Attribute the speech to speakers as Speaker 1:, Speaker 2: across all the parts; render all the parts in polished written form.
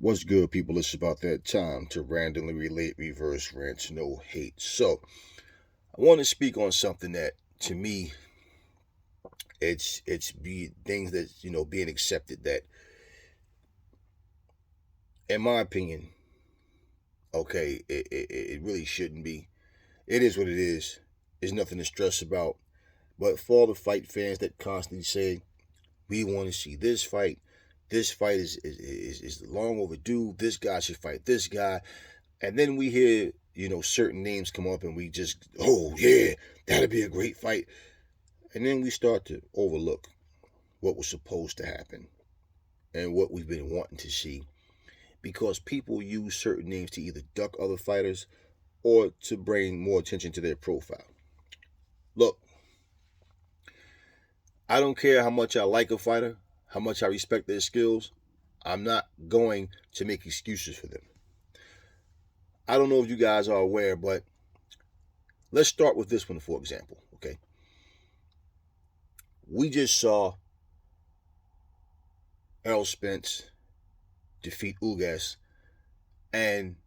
Speaker 1: What's good, people? It's about that time to randomly relate reverse rants, no hate. So, I want to speak on something that, to me, it's be things that being accepted. That, in my opinion, okay, it really shouldn't be. It is what it is. There's nothing to stress about. But for all the fight fans that constantly say we want to see this fight is long overdue. This guy should fight this guy. And then we hear, certain names come up and we just, oh, yeah, that'd be a great fight. And then we start to overlook what was supposed to happen and what we've been wanting to see because people use certain names to either duck other fighters or to bring more attention to their profile. Look, I don't care how much I like a fighter, how much I respect their skills. I'm not going to make excuses for them. I don't know if you guys are aware, but let's start with this one, for example, okay? We just saw Errol Spence defeat Usyk, and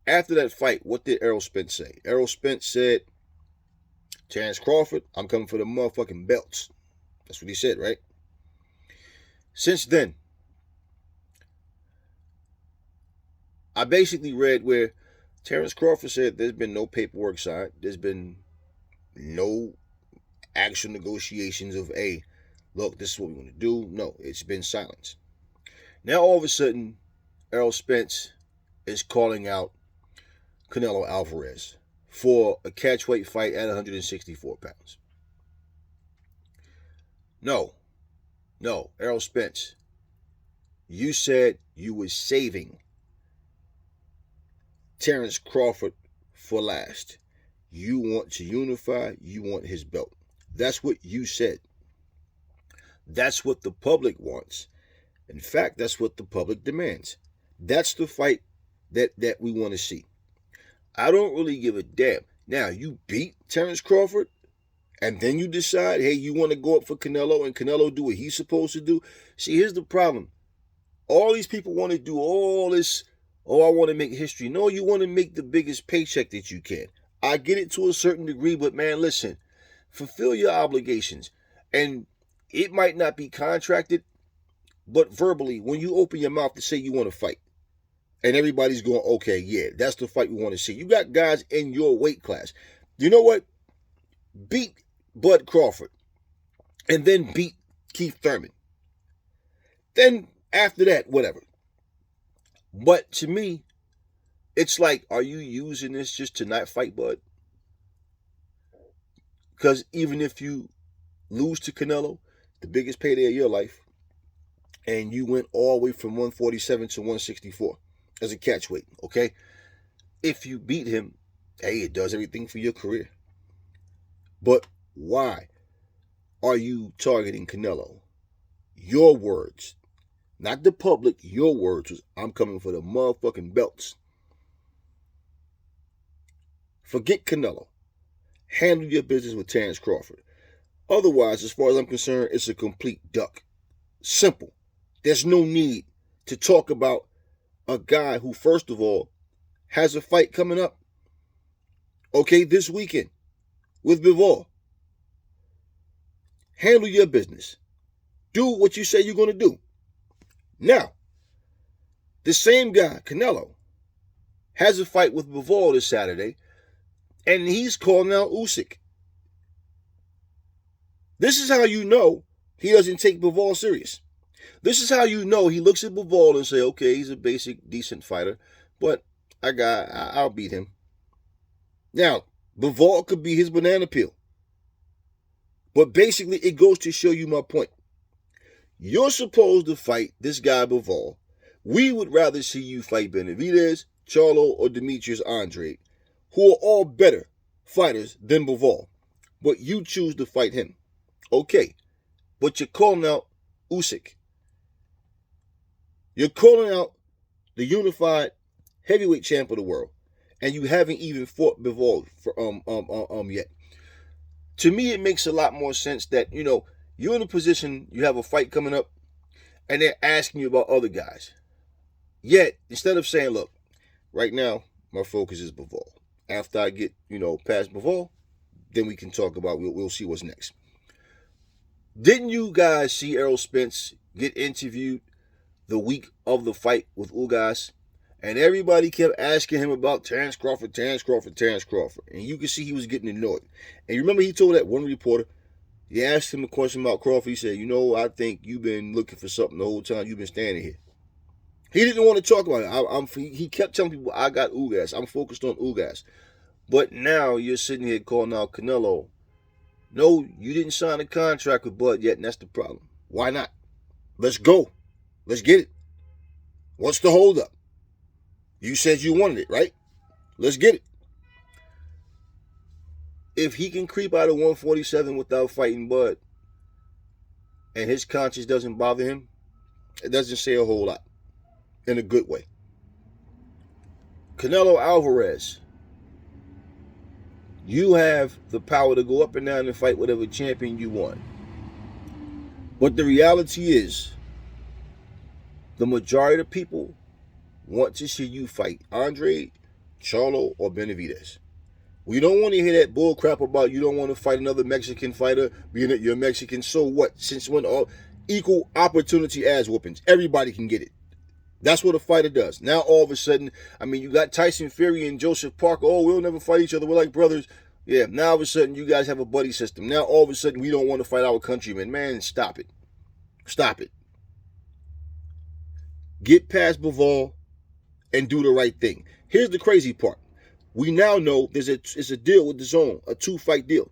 Speaker 1: after that fight, what did Errol Spence say? Errol Spence said, Terrence Crawford, I'm coming for the motherfucking belts. That's what he said, right? Since then, I basically read where Terrence Crawford said there's been no paperwork signed. There's been no actual negotiations of, hey, look, this is what we want to do. No, it's been silence. Now, all of a sudden, Errol Spence is calling out Canelo Alvarez for a catchweight fight at 164 pounds. No, Errol Spence, you said you were saving Terrence Crawford for last. You want to unify, you want his belt. That's what you said. That's what the public wants. In fact, that's what the public demands. That's the fight that we want to see. I don't really give a damn. Now, you beat Terrence Crawford, and then you decide, hey, you want to go up for Canelo, and Canelo do what he's supposed to do. See, here's the problem. All these people want to do all this, oh, I want to make history. No, you want to make the biggest paycheck that you can. I get it to a certain degree, but man, listen, fulfill your obligations. And it might not be contracted, but verbally, when you open your mouth to say you want to fight, and everybody's going, okay, yeah, that's the fight we want to see. You got guys in your weight class. You know what? Beat Bud Crawford, and then beat Keith Thurman. Then after that, whatever. But to me, it's like, are you using this just to not fight Bud? Because even if you lose to Canelo, the biggest payday of your life, and you went all the way from 147 to 164 as a catchweight, okay? If you beat him, hey, it does everything for your career. But why are you targeting Canelo? Your words, not the public, your words was, I'm coming for the motherfucking belts. Forget Canelo. Handle your business with Terrence Crawford. Otherwise, as far as I'm concerned, it's a complete duck. Simple. There's no need to talk about a guy who, first of all, has a fight coming up, okay, this weekend with Bivol. Handle your business. Do what you say you're going to do. Now, the same guy, Canelo, has a fight with Bivol this Saturday, and he's calling out Usyk. This is how you know he doesn't take Bivol serious. This is how you know he looks at Bivol and say, okay, he's a basic, decent fighter, but I'll beat him. Now, Bivol could be his banana peel. But basically, it goes to show you my point. You're supposed to fight this guy Bivol. We would rather see you fight Benavidez, Charlo, or Demetrius Andrade, who are all better fighters than Bivol. But you choose to fight him. Okay, but you're calling out Usyk. You're calling out the unified heavyweight champ of the world, and you haven't even fought Bivol for yet. To me, it makes a lot more sense that, you're in a position, you have a fight coming up, and they're asking you about other guys. Yet, instead of saying, look, right now, my focus is Bivol. After I get, past Bivol, then we can talk about, we'll see what's next. Didn't you guys see Errol Spence get interviewed the week of the fight with Usyk? And everybody kept asking him about Terrence Crawford. And you could see he was getting annoyed. And you remember he told that one reporter, he asked him a question about Crawford. He said, I think you've been looking for something the whole time you've been standing here. He didn't want to talk about it. He kept telling people, I got Usyk. I'm focused on Usyk. But now you're sitting here calling out Canelo. No, you didn't sign a contract with Bud yet, and that's the problem. Why not? Let's go. Let's get it. What's the holdup? You said you wanted it, right? Let's get it. If he can creep out of 147 without fighting Bud, and his conscience doesn't bother him, it doesn't say a whole lot. In a good way. Canelo Alvarez, you have the power to go up and down and fight whatever champion you want. But the reality is, the majority of people want to see you fight Andre, Charlo, or Benavidez. We don't want to hear that bull crap about you don't want to fight another Mexican fighter, being that you're Mexican. So what? Since when all equal opportunity ass whoopings, everybody can get it. That's what a fighter does. Now all of a sudden, you got Tyson Fury and Joseph Parker. Oh, we'll never fight each other. We're like brothers. Yeah, now all of a sudden you guys have a buddy system. Now all of a sudden we don't want to fight our countrymen. Man, stop it. Stop it. Get past Bivol and do the right thing. Here's the crazy part. We now know it's a deal with DAZN, a 2-fight deal.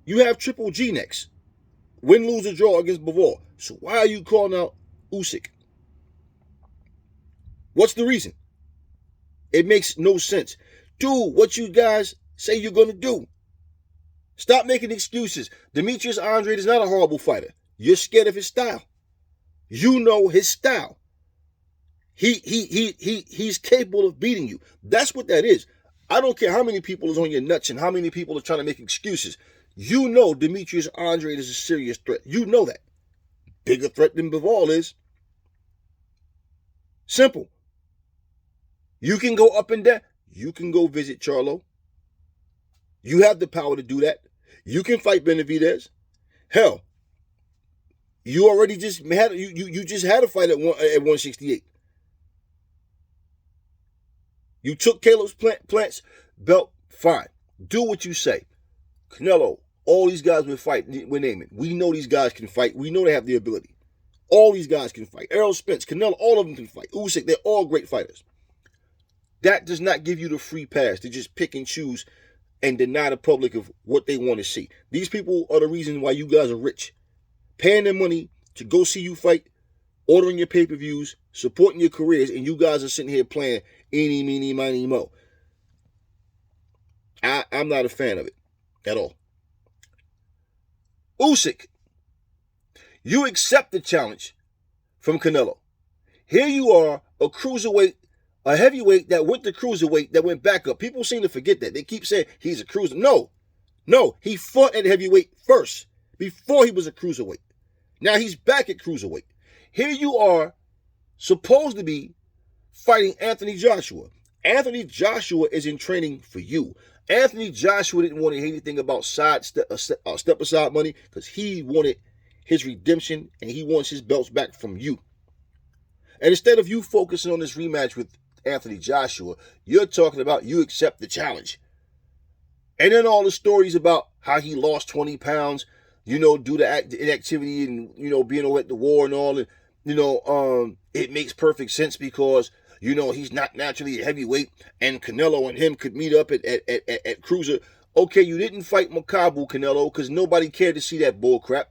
Speaker 1: You have Triple G next. Win, lose, or draw against Bivol. So why are you calling out Usyk? What's the reason? It makes no sense. Do what you guys say you're going to do. Stop making excuses. Demetrius Andrade is not a horrible fighter. You're scared of his style. You know his style. He's capable of beating you. That's what that is. I don't care how many people is on your nuts and how many people are trying to make excuses. You know Demetrius Andrade is a serious threat. You know that. Bigger threat than Bivol is. Simple. You can go up and down. You can go visit Charlo. You have the power to do that. You can fight Benavidez. Hell, you already just had you just had a fight at 168. You took Caleb's Plant's belt. Fine. Do what you say. Canelo, all these guys we're naming. We know these guys can fight. We know they have the ability. All these guys can fight. Errol Spence, Canelo, all of them can fight. Usyk, they're all great fighters. That does not give you the free pass to just pick and choose and deny the public of what they want to see. These people are the reason why you guys are rich. Paying their money to go see you fight, ordering your pay-per-views, supporting your careers, and you guys are sitting here playing eeny, meeny, miny, mo. I'm not a fan of it at all. Usyk, you accept the challenge from Canelo. Here you are, a cruiserweight, a heavyweight that went to cruiserweight that went back up. People seem to forget that. They keep saying he's a cruiser. No, he fought at heavyweight first before he was a cruiserweight. Now he's back at cruiserweight. Here you are, supposed to be fighting Anthony Joshua. Anthony Joshua is in training for you. Anthony Joshua didn't want to hear anything about step aside money because he wanted his redemption and he wants his belts back from you. And instead of you focusing on this rematch with Anthony Joshua, you're talking about you accept the challenge. And then all the stories about how he lost 20 pounds, due to inactivity and, being away at the war and all. And, it makes perfect sense because, he's not naturally a heavyweight and Canelo and him could meet up at cruiser. Okay, you didn't fight Makabu, Canelo, because nobody cared to see that bull crap.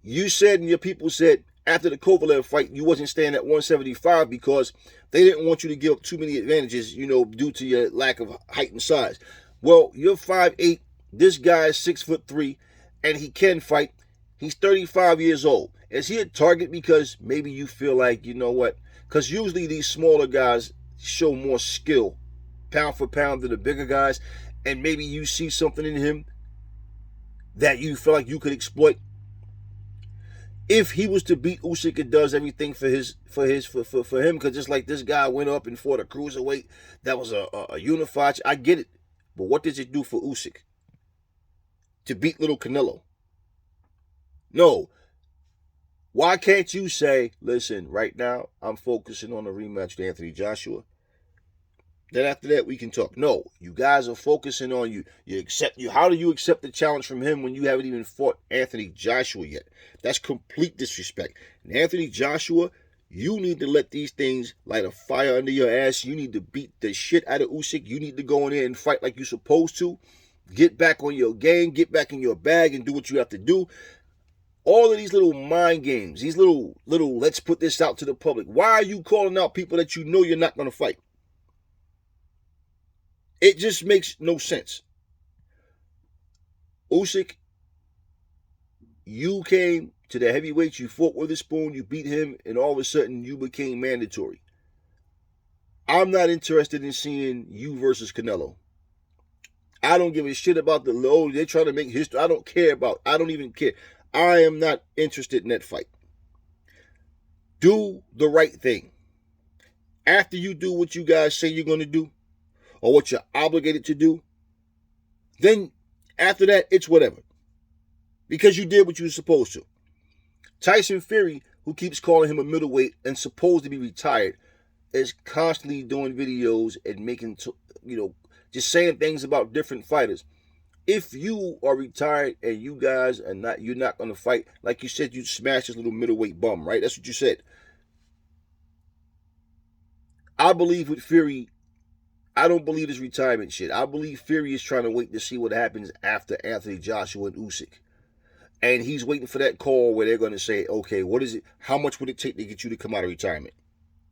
Speaker 1: You said and your people said after the Kovalev fight, you wasn't staying at 175 because they didn't want you to give up too many advantages, due to your lack of height and size. Well, you're 5'8". This guy is 6'3", and he can fight. He's 35 years old. Is he a target because maybe you feel like, what? Because usually these smaller guys show more skill, pound for pound, than the bigger guys, and maybe you see something in him that you feel like you could exploit. If he was to beat Usyk, it does everything for him, because just like this guy went up and fought a cruiserweight that was a unified. I get it, but what does it do for Usyk to beat little Canelo? No. Why can't you say, listen, right now I'm focusing on a rematch with Anthony Joshua. Then after that we can talk. No, you guys are focusing on you. How do you accept the challenge from him when you haven't even fought Anthony Joshua yet? That's complete disrespect. And Anthony Joshua, you need to let these things light a fire under your ass. You need to beat the shit out of Usyk. You need to go in there and fight like you're supposed to. Get back on your game, get back in your bag and do what you have to do. All of these little mind games, these little let's put this out to the public. Why are you calling out people that you know you're not going to fight? It just makes no sense. Usyk, you came to the heavyweights, you fought Witherspoon, you beat him, and all of a sudden you became mandatory. I'm not interested in seeing you versus Canelo. I don't give a shit about they're trying to make history. I don't even care. I am not interested in that fight. Do the right thing. After you do what you guys say you're going to do, or what you're obligated to do, then after that, it's whatever. Because you did what you were supposed to. Tyson Fury, who keeps calling him a middleweight and supposed to be retired, is constantly doing videos and making, just saying things about different fighters. If you are retired and you guys are not, you're not going to fight, like you said, you smashed this little middleweight bum, right? That's what you said. I believe with Fury, I don't believe this retirement shit. I believe Fury is trying to wait to see what happens after Anthony Joshua and Usyk. And he's waiting for that call where they're going to say, okay, what is it? How much would it take to get you to come out of retirement?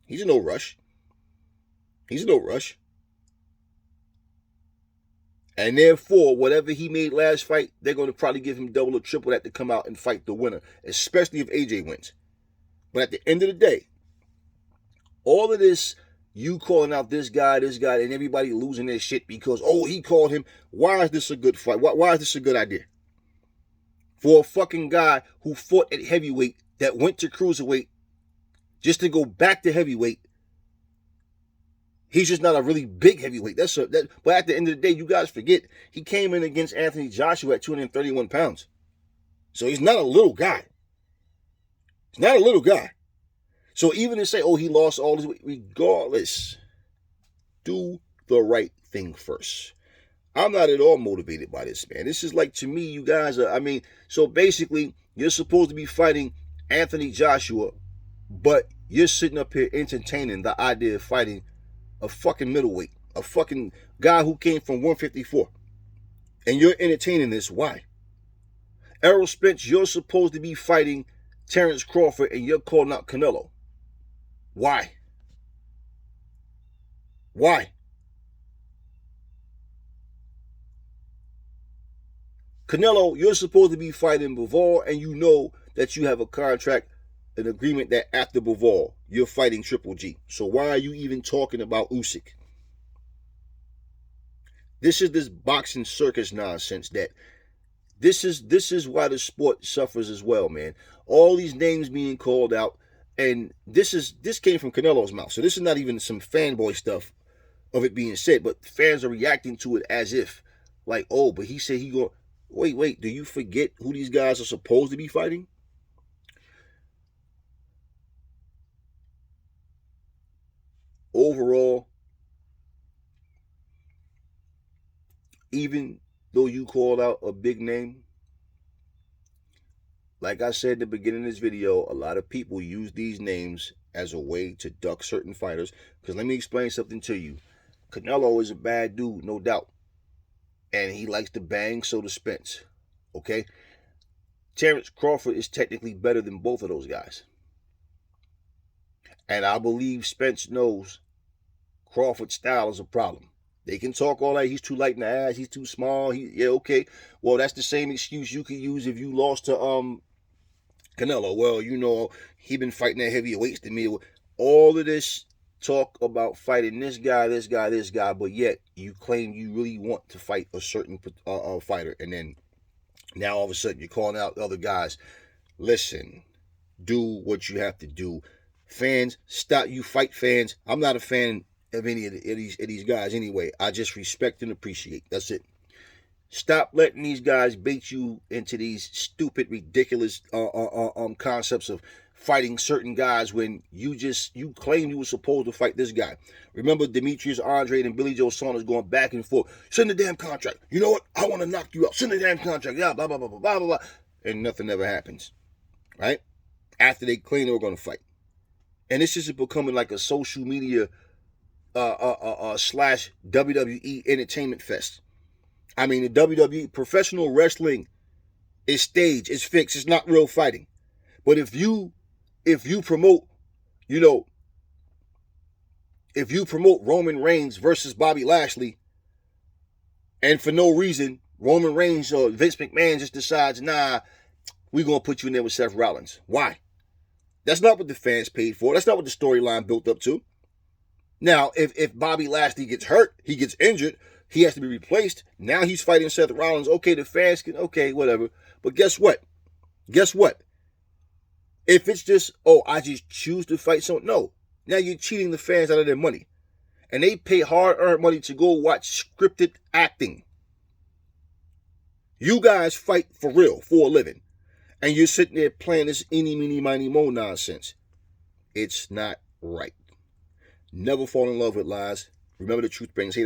Speaker 1: He's in no rush. And therefore, whatever he made last fight, they're going to probably give him double or triple that to come out and fight the winner, especially if AJ wins. But at the end of the day, all of this, you calling out this guy, and everybody losing their shit because, he called him. Why is this a good fight? Why is this a good idea? For a fucking guy who fought at heavyweight that went to cruiserweight just to go back to heavyweight. He's just not a really big heavyweight. But at the end of the day, you guys forget, he came in against Anthony Joshua at 231 pounds. So he's not a little guy. So even to say, he lost all his weight, regardless, do the right thing first. I'm not at all motivated by this, man. This is like, to me, you guys are, so basically, you're supposed to be fighting Anthony Joshua, but you're sitting up here entertaining the idea of fighting a fucking middleweight, a fucking guy who came from 154. And you're entertaining this. Why? Errol Spence, you're supposed to be fighting Terrence Crawford, and you're calling out Canelo. Why? Canelo, you're supposed to be fighting Bivol, and you know that you have a contract, an agreement that after Bivol, you're fighting Triple G. So why are you even talking about Usyk? This is this boxing circus nonsense that this is why the sport suffers as well, man. All these names being called out, and this came from Canelo's mouth. So this is not even some fanboy stuff of it being said, but fans are reacting to it as if, like, but he said he going. Wait, do you forget who these guys are supposed to be fighting? Overall, even though you called out a big name, like I said in the beginning of this video, a lot of people use these names as a way to duck certain fighters. Because let me explain something to you. Canelo is a bad dude, no doubt. And he likes to bang, so does Spence. Okay? Terrence Crawford is technically better than both of those guys. And I believe Spence knows Crawford's style is a problem. They can talk all that. He's too light in the ass. He's too small. Okay. Well, that's the same excuse you could use if you lost to Canelo. Well, he been fighting at heavier weights than me. All of this talk about fighting this guy, but yet you claim you really want to fight a certain fighter, and then now all of a sudden you're calling out the other guys. Listen, do what you have to do. Fans, stop. You fight fans. I'm not a fan of any of these guys anyway. I just respect and appreciate. That's it. Stop letting these guys bait you into these stupid, ridiculous concepts of fighting certain guys when you claim you were supposed to fight this guy. Remember Demetrius Andrade and Billy Joe Saunders going back and forth. Send the damn contract. You know what? I want to knock you out. Send the damn contract. Yeah, blah, blah, blah, blah, blah, blah. And nothing ever happens. Right? After they claim they were going to fight. And this is becoming like a social media slash WWE entertainment fest. I mean, the WWE, professional wrestling is staged, it's fixed, it's not real fighting. But if you promote, if you promote Roman Reigns versus Bobby Lashley, and for no reason, Roman Reigns or Vince McMahon just decides, nah, we're going to put you in there with Seth Rollins. Why? That's not what the fans paid for. That's not what the storyline built up to. Now, if Bobby Lashley gets hurt, he gets injured, he has to be replaced. Now he's fighting Seth Rollins. Okay, the fans can, okay, whatever. But guess what? Guess what? If it's just, oh, I just choose to fight someone. No. Now you're cheating the fans out of their money. And they pay hard-earned money to go watch scripted acting. You guys fight for real, for a living. And you're sitting there playing this eeny, meeny, miny, mo nonsense. It's not right. Never fall in love with lies. Remember, the truth brings hate.